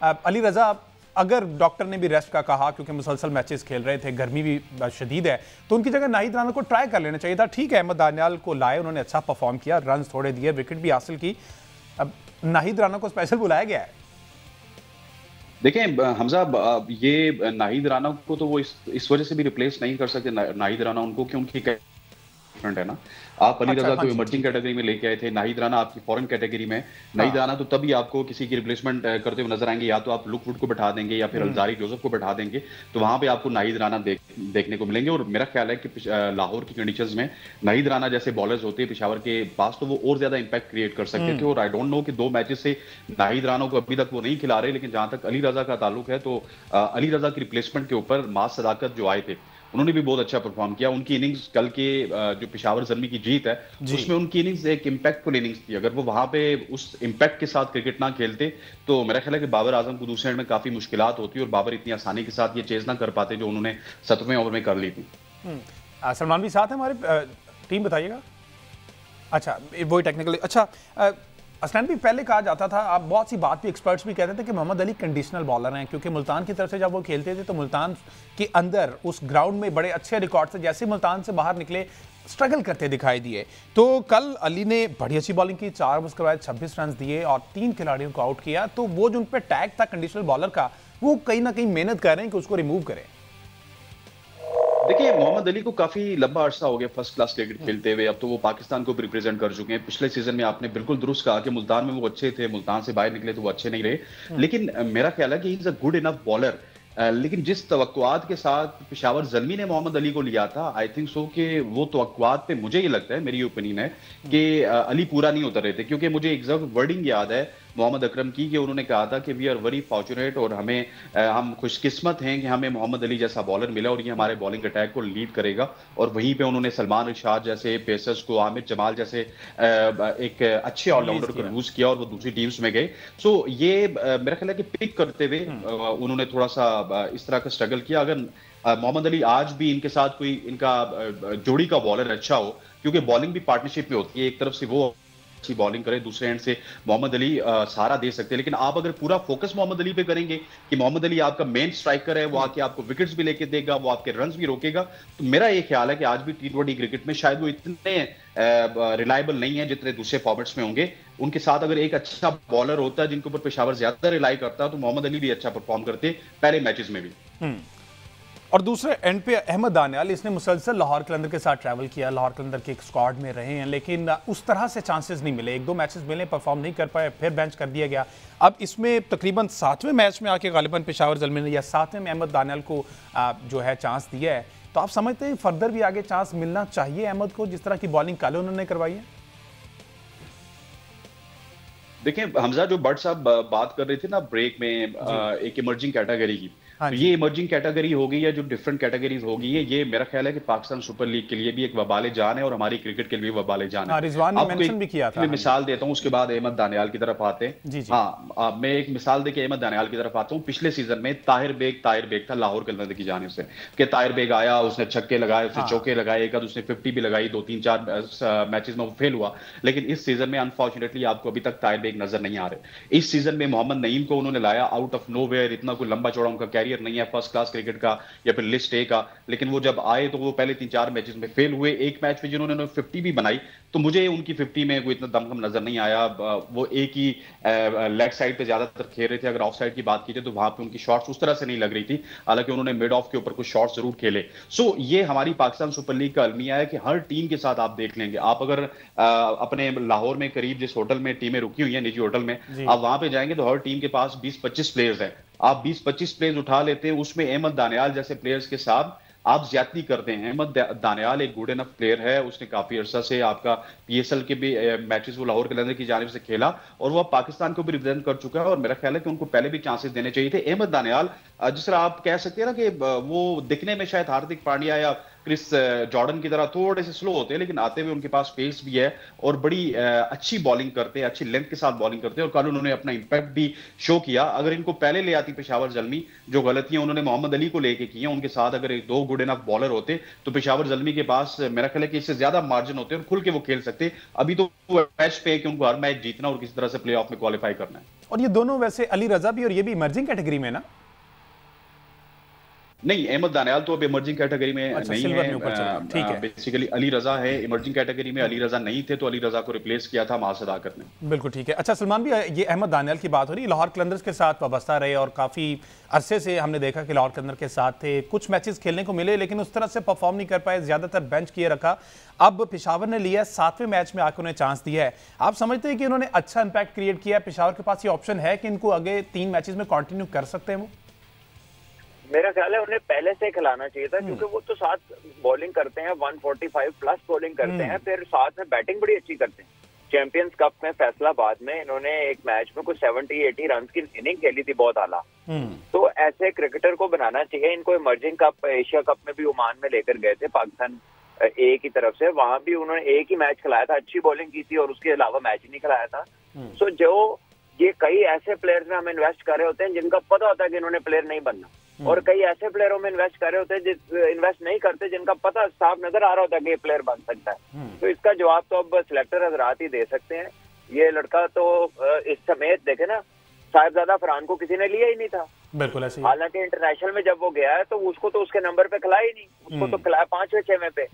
अली रजा, अगर डॉक्टर ने भी रेस्ट का कहा क्योंकि मुसलसल मैचेस खेल रहे थे, गर्मी भी शदीद है, तो उनकी जगह नाहिद राना को ट्राई कर लेना चाहिए था। ठीक है, अहमद दानियाल को लाए, उन्होंने अच्छा परफॉर्म किया, रन थोड़े दिए, विकेट भी हासिल की। अब नाहिद राना को स्पेशल बुलाया गया है। देखें हमजा, ये नाहिद राना को तो वो इस वजह से भी रिप्लेस नहीं कर सकते नाहिद राना उनको, क्योंकि डिफरेंट है ना। आप अली अच्छा, रजा हाँ को जी, इमर्जिंग कैटेगरी में लेके आए थे, नाहिद राना आपकी फॉरेन कैटेगरी में। नाहिद हाँ। राना तो तभी आपको किसी की रिप्लेसमेंट करते हुए नजर आएंगे, या तो आप लुक वुड को बैठा देंगे या फिर अलजारी जोसेफ को बैठा देंगे, तो वहां पे आपको नाहिद राना देखने को मिलेंगे। और मेरा ख्याल है कि लाहौर की कंडीशंस में नाहिद राना जैसे बॉलर्स होते हैं पेशावर के पास, तो वो और ज्यादा इंपैक्ट क्रिएट कर सकते थे। और आई डोंट नो कि 2 मैचेस से नाहिद राना को अभी तक वो नहीं खिला रहे, लेकिन जहां तक अली रजा का ताल्लुक है, तो अली रजा की रिप्लेसमेंट के ऊपर मास सदाकत जो आए थे, उन्होंने भी बहुत अच्छा परफॉर्म किया। उनकी इनिंग्स कल के जो पेशावर जल्मी की जीत है, जी। उसमें उनकी इनिंग्स एक इंपैक्टफुल इनिंग्स थी। अगर वो वहां पे उस इंपैक्ट के साथ क्रिकेट ना खेलते, तो मेरा ख्याल है कि बाबर आजम को दूसरे एंड में काफी मुश्किलात होती और बाबर इतनी आसानी के साथ ये चेज ना कर पाते जो उन्होंने 7वें ओवर में कर ली थी। सलमान भी साथ है हमारे, टीम बताइएगा। अच्छा, वही टेक्निकली। अच्छा, असलैन भी पहले कहा जाता था, आप बहुत सी बात भी एक्सपर्ट्स भी कहते थे कि मोहम्मद अली कंडीशनल बॉलर हैं, क्योंकि मुल्तान की तरफ से जब वो खेलते थे तो मुल्तान के अंदर उस ग्राउंड में बड़े अच्छे रिकॉर्ड थे, जैसे मुल्तान से बाहर निकले स्ट्रगल करते दिखाई दिए। तो कल अली ने बड़ी अच्छी बॉलिंग की, 4 ओवर्स के बाद 26 रन दिए और 3 खिलाड़ियों को आउट किया। तो वो जो उन पर टैग था कंडीशनल बॉलर का, वो कहीं ना कहीं मेहनत कर रहे हैं कि उसको रिमूव करें। देखिए, मोहम्मद अली को काफी लंबा अरसा हो गया फर्स्ट क्लास क्रिकेट खेलते हुए। अब तो वो पाकिस्तान को भी रिप्रेजेंट कर चुके हैं। पिछले सीजन में आपने बिल्कुल दुरुस्त कहा कि मुल्तान में वो अच्छे थे, मुल्तान से बाहर निकले तो वो अच्छे नहीं रहे। लेकिन मेरा ख्याल है कि he is a good enough bowler. लेकिन जिस तवक्कुआत के साथ पेशावर जल्मी ने मोहम्मद अली को लिया था, आई थिंक सो कि वो तवक्कुआत पे, मुझे ये लगता है, मेरी ओपिनियन है कि अली पूरा नहीं उतर रहे थे। क्योंकि मुझे एग्जैक्ट वर्डिंग याद है मोहम्मद अकरम की, कि उन्होंने कहा था कि वी आर वेरी फॉर्चुनेट, और हम खुशकिस्मत हैं कि हमें मोहम्मद अली जैसा बॉलर मिला और ये हमारे बॉलिंग अटैक को लीड करेगा। और वहीं पे उन्होंने सलमान इरशाद जैसे पेसर्स को, आमिर जमाल जैसे एक अच्छे ऑलराउंडर को लूज किया और वो दूसरी टीम्स में गए। सो ये मेरा ख्याल है कि पिक करते हुए उन्होंने थोड़ा सा इस तरह का स्ट्रगल किया। अगर मोहम्मद अली आज भी इनके साथ कोई इनका जोड़ी का बॉलर अच्छा हो, क्योंकि बॉलिंग भी पार्टनरशिप में होती है, एक तरफ से वो अच्छी बॉलिंग करे, दूसरे एंड से मोहम्मद अली सहारा दे सकते हैं। लेकिन आप अगर पूरा फोकस मोहम्मद अली पे करेंगे कि मोहम्मद अली आपका मेन स्ट्राइकर है, वो आके आपको विकेट्स भी लेके देगा, वो आपके रन्स भी रोकेगा, तो मेरा ये ख्याल है कि आज भी T20 क्रिकेट में शायद वो इतने रिलायबल नहीं है जितने दूसरे फॉर्मेट्स में होंगे। उनके साथ अगर एक अच्छा बॉलर होता है जिनके ऊपर पेशावर ज्यादा रिलाई करता है, तो मोहम्मद अली भी अच्छा परफॉर्म करते पहले मैचेस में भी। और दूसरे एंड पे अहमद दानियाल, इसने मुसलसल लाहौर कलंदर के साथ ट्रैवल किया, लाहौर कलंदर के एक स्क्वाड में रहे हैं, लेकिन उस तरह से चांसेस नहीं मिले। 1-2 मैचेस मिले, परफॉर्म नहीं कर पाए, फिर बेंच कर दिया गया। अब इसमें तकरीबन 7वें मैच में आके गालिबन पेशावर जल्मी ने या 7वें में अहमद दानियाल को जो है चांस दिया है। तो आप समझते हैं फर्दर भी आगे चांस मिलना चाहिए अहमद को, जिस तरह की बॉलिंग कल उन्होंने करवाई है? देखिए हमजा, जो बट साहब बात कर रहे थे ना ब्रेक में, एक इमर्जिंग कैटेगरी की, हाँ तो जी। ये इमर्जिंग कैटेगरी होगी या जो डिफरेंट कैटेगरीज होगी, ये मेरा ख्याल है कि पाकिस्तान सुपर लीग के लिए भी एक वबाले जान है और हमारी क्रिकेट के लिए भी वबाले जान है। रिजवान ने आपको मेंशन भी किया था। मिसाल देता हूँ, उसके बाद अहमद दानियाल की तरफ आते हैं। जी जी। हाँ, मैं एक मिसाल देके अहमद दानियाल की तरफ आता हूँ। पिछले सीजन में ताहिर बेग था लाहौर कलंदर की जानिब से, कि ताहिर बेग आया, उसने छक्के लगाए, उसने चौके लगाए, एक आध उसने 50 भी लगाई, 2-3-4 मैचेस में वो फेल हुआ। लेकिन इस सीजन में अनफॉर्चुनेटली आपको अभी तक ताहिर बेग नजर नहीं आ रहे। इस सीजन में मोहम्मद नईम को उन्होंने लाया आउट ऑफ नोवेयर। इतना कोई लंबा चौड़ा उनका कैरियर नहीं है फर्स्ट क्लास क्रिकेट का या फिर लिस्ट ए का, लेकिन वो जब आए तो वो पहले 3-4 मैचेस में फेल हुए। एक मैच में जिन्होंने 50 भी बनाई, तो मुझे उनकी 50 में कोई इतना दमखम नजर नहीं आया। वो एक ही लेग साइड पे ज्यादातर खेल रहे थे। अगर ऑफ साइड की बात की जाए तो वहां पे उनकी शॉट्स उस तरह से नहीं लग रही थी, हालांकि उन्होंने मिड ऑफ के ऊपर कुछ शॉट्स जरूर खेले। सो ये हमारी पाकिस्तान सुपर लीग का अलमिया है कि हर टीम के साथ आप देख लेंगे। आप अगर अपने लाहौर में करीब जिस होटल में टीमें रुकी हुई हैं, निजी होटल में, आप वहां पे जाएंगे तो हर टीम के पास 20-25 प्लेयर्स हैं। आप 20-25 प्लेयर्स उठा लेते हैं, उसमें अहमद दानियाल जैसे प्लेयर्स के साथ आप ज्यादती करते हैं। अहमद दानियाल एक गुड इनफ प्लेयर है, उसने काफी अरसा से आपका पीएसएल के भी मैचेस वो लाहौर कलंदर की जानिब से खेला और वो पाकिस्तान को भी रिप्रेजेंट कर चुका है, और मेरा ख्याल है कि उनको पहले भी चांसेस देने चाहिए थे। अहमद दानियाल, जिस तरह आप कह सकते हैं ना कि वो दिखने में शायद हार्दिक पांड्या या क्रिस जॉर्डन की तरह थोड़े से स्लो होते हैं, लेकिन आते हुए उनके पास पेस भी है और बड़ी अच्छी बॉलिंग करते हैं, अच्छी लेंथ के साथ बॉलिंग करते हैं, और कल उन्होंने अपना इंपैक्ट भी शो किया। अगर इनको पहले ले आती पेशावर जल्मी, जो गलतियां उन्होंने मोहम्मद अली को लेके की हैं, उनके साथ अगर 2 गुड इनफ बॉलर होते तो पेशावर जल्मी के पास मेरा ख्याल है कि इससे ज्यादा मार्जिन होते और खुल के वो खेल सकते। अभी तो मैच पे है कि उनको हर मैच जीतना और किसी तरह से प्ले ऑफ में क्वालिफाई करना है। और ये दोनों वैसे अली रजा भी और ये भी इमर्जिंग कैटेगरी में ना? नहीं, अहमद दानियाल तो अब इमर्जिंग कैटेगरी में अच्छा, नहीं सिल्वर है। में ऊपर चले गए, ठीक है। बेसिकली अली रजा है इमर्जिंग कैटेगरी में। अली रजा नहीं थे तो अली रजा को रिप्लेस किया था माह सदाकत ने। बिल्कुल ठीक है। अच्छा सलमान भी, ये अहमद दानियाल की बात हो रही है, लाहौर कलंदर्स के साथ वाबस्ता रहे और काफ़ी अरसे से हमने देखा कि लाहौर कलंदर के साथ थे, कुछ मैचेस खेलने को मिले लेकिन उस तरह से परफॉर्म नहीं कर पाए, ज़्यादातर बेंच किए रखा। अब पेशावर ने लिया, 7वें मैच में आकर उन्हें चांस दिया है। आप समझते हैं कि उन्होंने अच्छा इंपैक्ट क्रिएट किया है? पेशावर के पास ये ऑप्शन है कि इनको आगे 3 मैचेस में कंटिन्यू कर सकते हैं वो? मेरा ख्याल है उन्हें पहले से खिलाना चाहिए था, क्योंकि वो तो साथ बॉलिंग करते हैं, 145 प्लस बॉलिंग करते हैं, फिर साथ में बैटिंग बड़ी अच्छी करते हैं। चैंपियंस कप में फैसलाबाद में इन्होंने एक मैच में कुछ 70-80 रन की इनिंग खेली थी, बहुत आला। तो ऐसे क्रिकेटर को बनाना चाहिए। इनको इमर्जिंग कप, एशिया कप में भी ओमान में लेकर गए थे पाकिस्तान ए की तरफ से, वहां भी उन्होंने एक ही मैच खिलाया था, अच्छी बॉलिंग की थी और उसके अलावा मैच ही नहीं खिलाया था। सो जो ये कई ऐसे प्लेयर्स में हम इन्वेस्ट कर रहे होते हैं जिनका पता होता है कि इन्होंने प्लेयर नहीं बनना, और कई ऐसे प्लेयरों में इन्वेस्ट कर रहे होते हैं इन्वेस्ट नहीं करते जिनका पता साफ नजर आ रहा होता है कि ये प्लेयर बन सकता है। तो इसका जवाब तो अब सिलेक्टर हजरात ही दे सकते हैं। ये लड़का तो इस समेत देखे ना, साहिबजादा फरहान को किसी ने लिया ही नहीं था। बिल्कुल ऐसे। हालांकि इंटरनेशनल में जब वो गया है तो उसको तो उसके नंबर पे खिलाया ही नहीं, उसको तो खिलाया 5वें 6वें पे।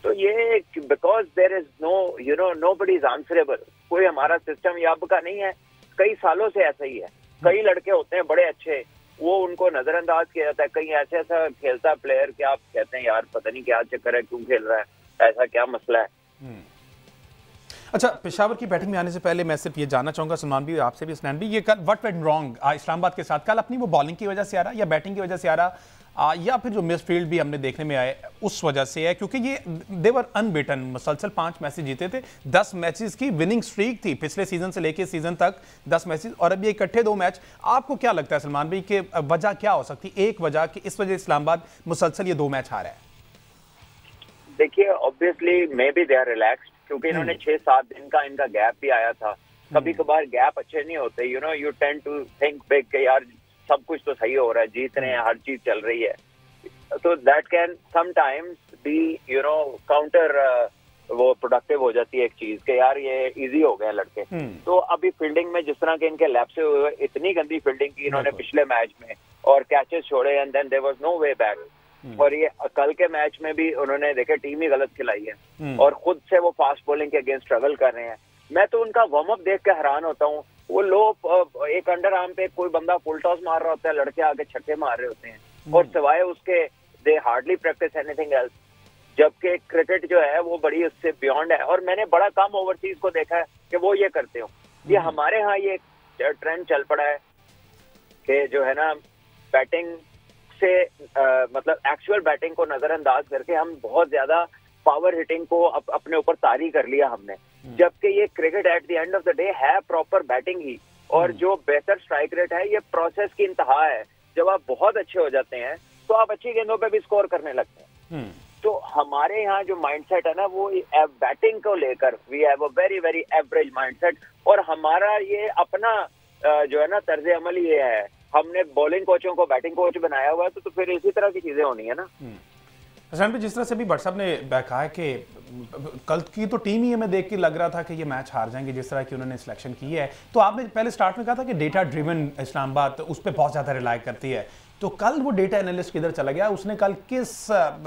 तो ये because there is no nobody is answerable. कोई हमारा सिस्टम ये अब का नहीं है, कई सालों से ऐसा ही है। कई लड़के होते हैं बड़े अच्छे, वो उनको नजरअंदाज किया जाता है। कहीं ऐसा खेलता है प्लेयर कि आप कहते हैं यार पता नहीं क्या चक्कर है, क्यों खेल रहा है, ऐसा क्या मसला है। अच्छा, पेशावर की बैटिंग में आने से पहले मैं सिर्फ ये जानना चाहूंगा सलमान भी, आपसे भी स्नैन भी, ये कल व्हाट वेंट रॉन्ग इस्लामाबाद के साथ? कल अपनी वो बॉलिंग की वजह से आ रहा या बैटिंग की वजह से आ रहा, या फिर जो मिसफील्ड भी हमने देखने में आए उस वजह से है? क्योंकि ये देवर अनबीटन, मुसलसल 5 मैचेस जीते थे, 10 मैचेस की विनिंग स्ट्रीक थी पिछले सीजन से लेके सीजन तक 10 मैचेस, और अब ये इकट्ठे 2 मैच। आपको क्या लगता है सलमान भाई कि वजह क्या हो सकती है, एक वजह कि इस वजह इस्लामाबाद मुसलसल ये 2 मैच हारा है? देखिए obviously may be they are relaxed, क्योंकि इन्होंने 6-7 दिन का इनका गैप भी आया था। कभी कभार गैप अच्छे नहीं होते, you tend to think big कि यार सब कुछ तो सही हो रहा है, जीत रहे हैं, हर चीज चल रही है। तो that can sometimes be counter वो प्रोडक्टिव हो जाती है एक चीज के यार ये इजी हो गए लड़के। तो अभी फील्डिंग में जिस तरह के इनके लैप्स हुए, इतनी गंदी फील्डिंग की इन्होंने पिछले मैच में और कैचेस छोड़े and then there was no way back. और ये कल के मैच में भी उन्होंने देखे टीम ही गलत खिलाई है और खुद से वो फास्ट बॉलिंग के अगेंस्ट स्ट्रगल कर रहे हैं। मैं तो उनका वार्म अप देख के हैरान होता हूँ। वो लो एक अंडर आर्म पे कोई बंदा फुल टॉस मार रहा होता है, लड़के आगे छक्के मार रहे होते हैं और सिवाय उसके दे हार्डली प्रैक्टिस एनीथिंग एल्स। जबकि क्रिकेट जो है वो बड़ी उससे बियॉन्ड है, और मैंने बड़ा कम ओवरसीज को देखा है कि वो ये करते हो। ये हमारे यहाँ ये ट्रेंड चल पड़ा है कि जो है ना बैटिंग से मतलब एक्चुअल बैटिंग को नजरअंदाज करके हम बहुत ज्यादा पावर हिटिंग को अपने ऊपर तारी कर लिया हमने। जबकि ये cricket at the end of the day है प्रॉपर बैटिंग ही, और जो बेहतर स्ट्राइक रेट है ये प्रोसेस की इंतहा है। जब आप बहुत अच्छे हो जाते हैं तो आप अच्छी गेंदों पे भी स्कोर करने लगते हैं। तो हमारे यहाँ जो माइंडसेट है ना वो बैटिंग को लेकर we have a very very average mindset, और हमारा ये अपना जो है ना तर्ज अमल ये है, हमने बॉलिंग कोचों को बैटिंग कोच बनाया हुआ है। तो फिर इसी तरह की चीजें होनी है ना। हसन भाई, जिस तरह से भी भट्ट साहब ने कहा है कि कल की तो टीम ही हमें देख के लग रहा था कि ये मैच हार जाएंगे जिस तरह की उन्होंने सिलेक्शन की है, तो आपने पहले स्टार्ट में कहा था कि डेटा ड्रिवन इस्लामाबाद उस पर बहुत ज़्यादा रिलाई करती है, तो कल वो डेटा एनालिस्ट किधर चला गया? उसने कल किस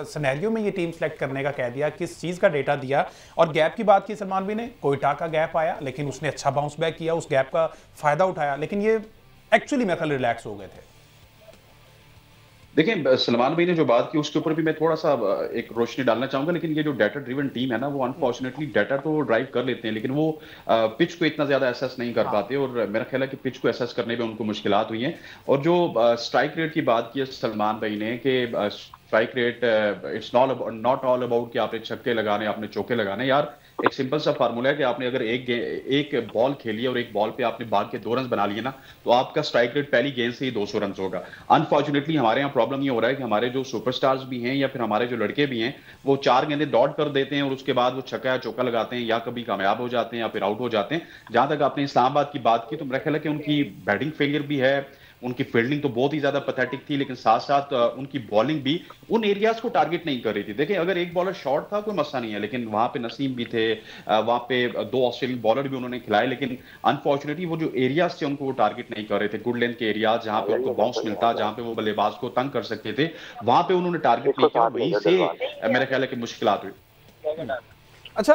सिनेरियो में ये टीम सेलेक्ट करने का कह दिया, किस चीज़ का डेटा दिया? और गैप की बात की सलमान भी ने, कोयटा का गैप आया लेकिन उसने अच्छा बाउंस बैक किया, उस गैप का फ़ायदा उठाया, लेकिन ये एक्चुअली मेरे ख्याल रिलैक्स हो गए थे। देखिए सलमान भाई ने जो बात की उसके ऊपर भी मैं थोड़ा सा एक रोशनी डालना चाहूंगा। लेकिन ये जो डाटा ड्रिवन टीम है ना, वो अनफॉर्चुनेटली डाटा तो ड्राइव कर लेते हैं लेकिन वो पिच को इतना ज्यादा एसेस नहीं कर पाते, और मेरा ख्याल है कि पिच को एसेस करने में उनको मुश्किलात हुई हैं। और जो स्ट्राइक रेट की बात की है सलमान भाई ने कि strike rate it's not all about कि आपने छक्के लगाने, आपने चौके लगाने। यार एक सिंपल सा फार्मूला है कि आपने अगर एक बॉल खेली है और एक बॉल पे आपने भाग के 2 रन बना लिए ना, तो आपका स्ट्राइक रेट पहली गेंद से ही 200 रन होगा। अनफॉर्चुनेटली हमारे यहाँ प्रॉब्लम ये हो रहा है कि हमारे जो सुपरस्टार्स भी हैं या फिर हमारे जो लड़के भी हैं, वो 4 गेंदें डॉट कर देते हैं और उसके बाद वो छक्का या चौका लगाते हैं, या कभी कामयाब हो जाते हैं या फिर आउट हो जाते हैं। जहां तक आपने इस्लामाबाद की बात की, तो मेरा ख्याल है कि उनकी बैटिंग फेलियर भी है, उनकी फील्डिंग तो बहुत ही ज्यादा पैथेटिक थी, लेकिन साथ साथ उनकी बॉलिंग भी उन एरियाज को टारगेट नहीं कर रही थी। देखिए अगर एक बॉलर शॉर्ट था कोई मसला नहीं है, लेकिन वहां पे नसीम भी थे, वहां पे 2 ऑस्ट्रेलियन बॉलर भी उन्होंने खिलाए, लेकिन अनफॉर्चुनेटली वो जो एरियाज थे उनको वो टारगेट नहीं कर रहे थे। गुड लेंथ के एरियाज जहां पे उनको बाउंस मिलता, जहां पे वो बल्लेबाज को तंग कर सकते थे, वहां पे उन्होंने टारगेट नहीं किया। वहीं से मेरा ख्याल है कि मुश्किलात हुई। अच्छा,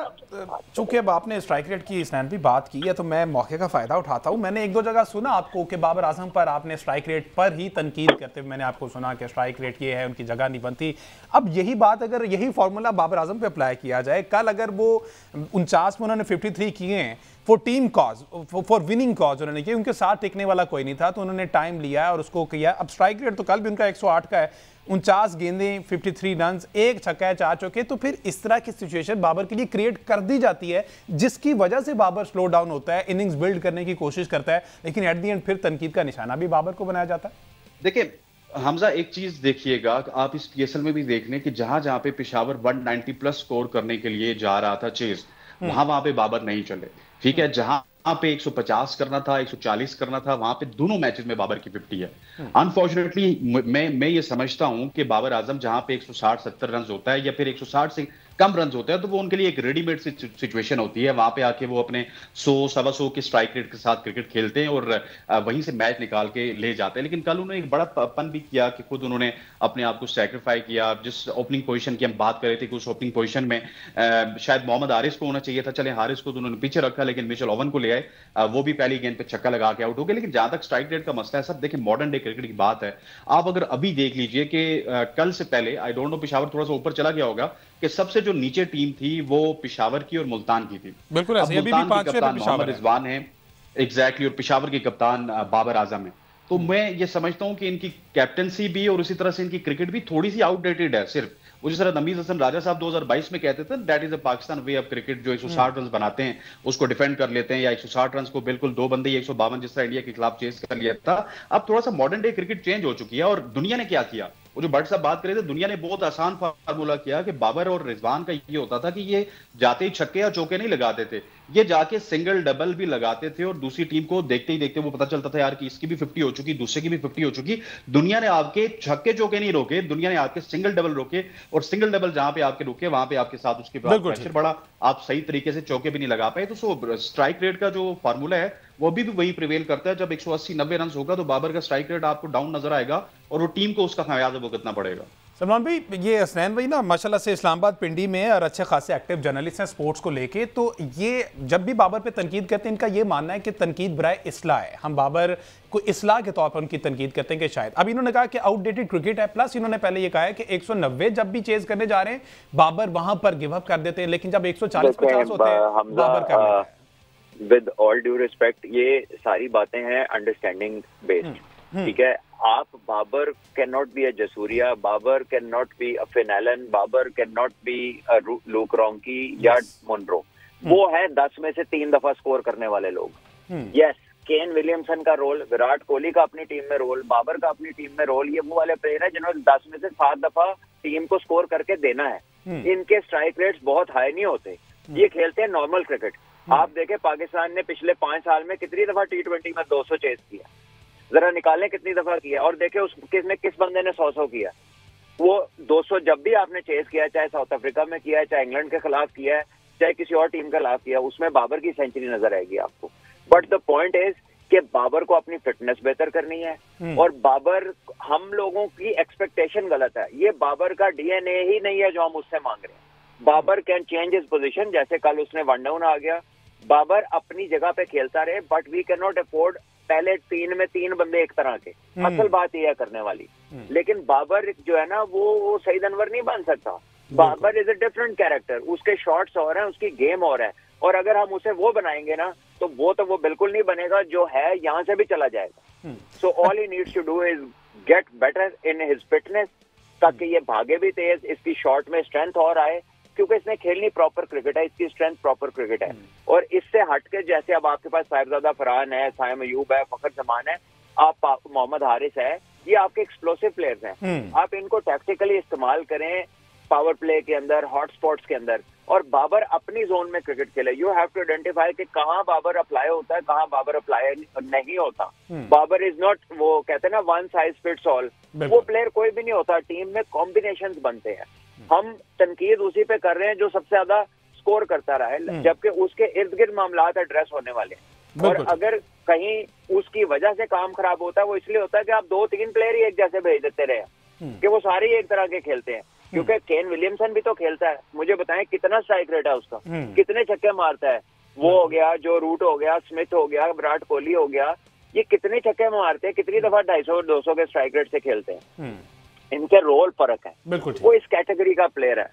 चूंकि अब आपने स्ट्राइक रेट की स्नैन भी बात की है तो मैं मौके का फायदा उठाता हूं। मैंने एक दो जगह सुना आपको कि बाबर आजम पर आपने स्ट्राइक रेट पर ही तनकीद करते हुए मैंने आपको सुना कि स्ट्राइक रेट ये है, उनकी जगह नहीं बनती। अब यही बात अगर यही फॉर्मूला बाबर आजम पे अप्लाई किया जाए, कल अगर वो 49 में उन्होंने 53 किए हैं for team cause, for winning cause उन्होंने किया, उनके साथ टिकने वाला कोई नहीं था तो उन्होंने टाइम लिया और उसको किया। अब स्ट्राइक रेट तो कल भी उनका 108 का है, 49 गेंदें, 53 रन, एक छक्का है, 4 चौके। तो फिर इस तरह की सिचुएशन बाबर के लिए क्रिएट कर दी जाती है जिसकी वजह से बाबर स्लो डाउन होता है, इनिंग्स बिल्ड करने की कोशिश करता है, लेकिन एट द एंड फिर तनकीद का निशाना भी बाबर को बनाया जाता है। देखिए हमजा, एक चीज देखिएगा, आप इस पीएसएल में भी देख लें कि जहां जहां पे पेशावर 190 प्लस स्कोर करने के लिए जा रहा था चेज, वहां पे बाबर नहीं चले। ठीक है, जहां पे 150 करना था, 140 करना था, वहां पे दोनों मैचेस में बाबर की 50 है। अनफॉर्चुनेटली मैं ये समझता हूं कि बाबर आजम जहां पे 160-70 रन होता है या फिर 160 से कम रन होते हैं तो वो उनके लिए एक रेडीमेड सिचुएशन होती है। वहां पे आके वो अपने 100-125 के स्ट्राइक रेट के साथ क्रिकेट खेलते हैं और वहीं से मैच निकाल के ले जाते हैं। लेकिन कल उन्होंने एक बड़ा पन भी किया कि खुद उन्होंने अपने आप को सैक्रिफाई किया। जिस ओपनिंग पोजीशन की हम बात कर रहे थे कि उस ओपनिंग पोजीशन में शायद मोहम्मद हारिस को होना चाहिए था, चले हारिस को तो उन्होंने पीछे रखा, लेकिन मिचेल ओवन को ले आए, वो भी पहली गेंद पे छक्का लगा के आउट हो गए। लेकिन जहां तक स्ट्राइक रेट का मसला है, सब देखिए मॉडर्न डे क्रिकेट की बात है। आप अगर अभी देख लीजिए कि कल से पहले आई डोंट नो पेशावर थोड़ा सा ऊपर चला गया होगा कि सबसे जो नीचे टीम थी वो पेशावर की और मुल्तान की थी। बिल्कुल ऐसे, अभी भी 5 कप्तान मोहम्मद रिजवान है, एग्जैक्टली, और पेशावर के कप्तान बाबर आजम है। तो मैं ये समझता हूं कि इनकी कैप्टनसी भी और उसी तरह से इनकी क्रिकेट भी थोड़ी सी आउटडेटेड है। सिर्फ वो जिस तरह नमीज हसन राजा साहब 2022 में कहते थे, that is a Pakistan way of cricket, जो 160 रन बनाते हैं उसको डिफेंड कर लेते हैं, या 160 रन को बिल्कुल 2 बंदे 152 जिस तरह इंडिया के खिलाफ चेस कर लिया था। अब थोड़ा सा मॉडर्न डे क्रिकेट चेंज हो चुकी है और दुनिया ने क्या किया, वो जो भट्ट साहब बात कर रहे थे, दुनिया ने बहुत आसान फार्मूला किया कि बाबर और रिजवान का ये होता था कि ये जाते ही छक्के या चौके नहीं लगाते थे, ये जाके सिंगल डबल भी लगाते थे और दूसरी टीम को देखते ही देखते वो पता चलता था यार कि इसकी भी 50 हो चुकी, दूसरे की भी 50 हो चुकी। दुनिया ने आपके छक्के चौके नहीं रोके, दुनिया ने आपके सिंगल डबल रोके, और सिंगल डबल जहां पे आपके रुके वहां पे आपके साथ उसके बाद प्रेशर बढ़ा, आप सही तरीके से चौके भी नहीं लगा पाए। तो स्ट्राइक रेट का जो फार्मूला है वो भी वही प्रिवेल करता है। जब 180-90 रन होगा तो बाबर का स्ट्राइक रेट आपको डाउन नजर आएगा और वो टीम को उसका खमियाजा भुगतना पड़ेगा। सलमान भाई, ये हसनैन भाई ना माशाल्लाह से इस्लामाबाद पिंडी में और अच्छे खासे एक्टिव जर्नलिस्ट हैं स्पोर्ट्स को लेके, तो ये जब भी बाबर पे तनकीद करते हैं इनका ये मानना है कि तनकीद बराए इस्लाह है, हम बाबर को इस्लाह के तौर पर उनकी तनकीद करते हैं कि शायद अब इन्होंने कहा कि आउटडेटेड क्रिकेट है, प्लस इन्होंने पहले ये कहा है कि 190 जब भी चेज करने जा रहे हैं बाबर वहां पर गिव अप कर देते हैं, लेकिन जब 140-50 होते हैं बाबर कर लेते हैं। विद ऑल ड्यू रिस्पेक्ट, ये सारी बातें हैं अंडरस्टैंडिंग बेस्ड, ठीक है। आप Babar can not be a Jayasuriya, Babar can not be a फिनैलन, Babar can not be a Luke Ronchi या मोन्रो। वो है 10 में से 3 दफा स्कोर करने वाले लोग। यस, केन विलियमसन का रोल, विराट कोहली का अपनी टीम में रोल, बाबर का अपनी टीम में रोल, ये वो वाले प्लेयर है जिन्होंने 10 में से 7 दफा टीम को स्कोर करके देना है। इनके स्ट्राइक रेट्स बहुत हाई नहीं होते, ये खेलते हैं नॉर्मल क्रिकेट। आप देखें पाकिस्तान ने पिछले 5 साल में कितनी दफा T20 में 200 चेस किया, जरा निकालें कितनी दफा किया, और देखें उस किस बंदे ने 100 किया। वो 200 जब भी आपने चेस किया, चाहे साउथ अफ्रीका में किया है, चाहे इंग्लैंड के खिलाफ किया है, चाहे किसी और टीम के खिलाफ किया, उसमें बाबर की सेंचुरी नजर आएगी आपको। बट द पॉइंट इज कि बाबर को अपनी फिटनेस बेहतर करनी है, और बाबर, हम लोगों की एक्सपेक्टेशन गलत है। ये बाबर का DNA ही नहीं है जो हम उससे मांग रहे हैं। Babar can change his position, जैसे कल उसने 1 डाउन आ गया, बाबर अपनी जगह पे खेलता रहे, but we cannot afford पहले 3 में 3 बंदे एक तरह के। असल बात यह है करने वाली, लेकिन बाबर जो है ना वो सईद अनवर नहीं बन सकता। Babar is a different character, उसके शॉट्स और हैं, उसकी गेम और है, और अगर हम उसे वो बनाएंगे ना तो वो बिल्कुल नहीं बनेगा जो है, यहाँ से भी चला जाएगा। So all he needs to do is get better in his fitness, ताकि ये भागे भी तेज, इसकी शॉट में स्ट्रेंथ और आए, क्योंकि इसने खेलनी प्रॉपर क्रिकेट है, इसकी स्ट्रेंथ प्रॉपर क्रिकेट है। और इससे हटके जैसे अब आपके पास साहिबजादा फरहान है, साइम अयूब है, फखर जमान है, आप मोहम्मद हारिस है, ये आपके एक्सप्लोसिव प्लेयर्स हैं। आप इनको टैक्टिकली इस्तेमाल करें पावर प्ले के अंदर, हॉट स्पॉट्स के अंदर, और बाबर अपनी जोन में क्रिकेट खेले। यू हैव टू आइडेंटिफाई कि कहाँ बाबर अप्लाई होता है, कहाँ बाबर अप्लाई नहीं होता। बाबर इज नॉट, वो कहते हैं ना वन साइज फिट्स ऑल, वो प्लेयर कोई भी नहीं होता। टीम में कॉम्बिनेशंस बनते हैं। हम तनकीद उसी पे कर रहे हैं जो सबसे ज्यादा स्कोर करता रहा है, जबकि उसके इर्द गिर्द मामलात एड्रेस होने वाले हैं। और अगर कहीं उसकी वजह से काम खराब होता है, वो इसलिए होता है कि आप 2-3 प्लेयर ही एक जैसे भेज देते रहे कि वो सारे ही एक तरह के खेलते हैं। क्योंकि केन विलियमसन भी तो खेलता है, मुझे बताएं कितना स्ट्राइक रेट है उसका, कितने छक्के मारता है। वो हो गया, जो रूट हो गया, स्मिथ हो गया, विराट कोहली हो गया, ये कितने छक्के मारते हैं, कितनी दफा 250-200 के स्ट्राइक रेट से खेलते हैं। इनके रोल फर्क है, बिल्कुल वो इस कैटेगरी का प्लेयर है।